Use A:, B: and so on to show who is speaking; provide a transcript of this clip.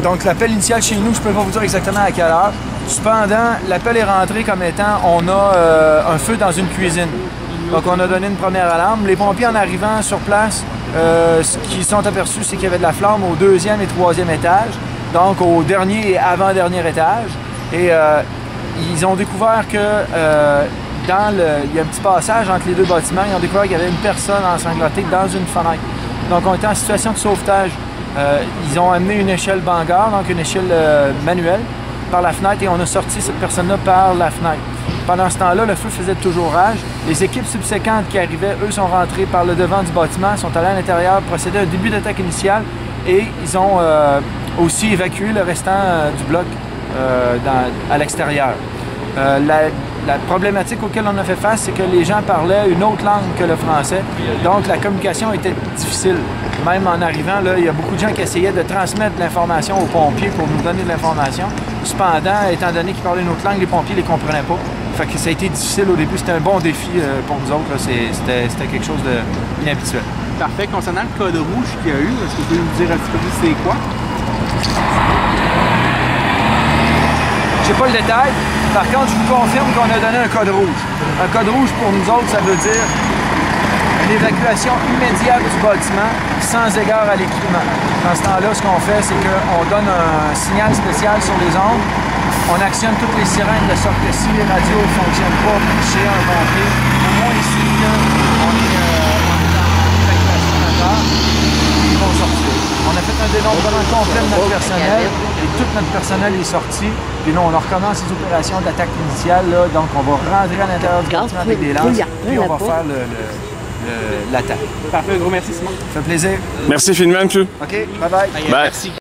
A: Donc l'appel initial chez nous, je ne peux pas vous dire exactement à quelle heure. Cependant, l'appel est rentré comme étant on a un feu dans une cuisine. Donc on a donné une première alarme. Les pompiers en arrivant sur place, ce qu'ils sont aperçus, c'est qu'il y avait de la flamme au 2e et 3e étage, donc au dernier et avant-dernier étage. Et ils ont découvert que il y a un petit passage entre les deux bâtiments. Ils ont découvert qu'il y avait une personne ensanglantée dans une fenêtre. Donc on était en situation de sauvetage. Ils ont amené une échelle Bangor, donc une échelle manuelle, par la fenêtre et on a sorti cette personne-là par la fenêtre. Pendant ce temps-là, le feu faisait toujours rage. Les équipes subséquentes qui arrivaient, eux, sont rentrées par le devant du bâtiment, sont allées à l'intérieur, procédé à un début d'attaque initiale et ils ont aussi évacué le restant du bloc à l'extérieur. La problématique auquel on a fait face, c'est que les gens parlaient une autre langue que le français, donc la communication était difficile. Même en arrivant, là, il y a beaucoup de gens qui essayaient de transmettre de l'information aux pompiers pour nous donner de l'information. Cependant, étant donné qu'ils parlaient une autre langue, les pompiers ne les comprenaient pas. Fait que ça a été difficile au début, c'était un bon défi pour nous autres, c'était quelque chose d'inhabituel.
B: Parfait. Concernant le code rouge qu'il y a eu, est-ce que vous pouvez nous dire un petit peu plus c'est quoi?
A: Je n'ai pas le détail. Par contre, je vous confirme qu'on a donné un code rouge. Un code rouge, pour nous autres, ça veut dire une évacuation immédiate du bâtiment sans égard à l'équipement. Dans ce temps-là, ce qu'on fait, c'est qu'on donne un signal spécial sur les ondes. On actionne toutes les sirènes de sorte que si les radios ne fonctionnent pas chez un pompier, au moins ici, on est dans l'évacuation majeure, ils vont sortir. On a fait un dénombrement complet de notre personnel et tout notre personnel est sorti. Puis là, on recommence les opérations d'attaque initiale. Là, donc, on va rentrer à l'intérieur du bâtiment avec des lances puis on va faire l'attaque.
B: Parfait, un gros merci Simon.
A: Ça fait plaisir.
C: Merci infiniment, monsieur.
A: OK, bye bye.
C: Bye.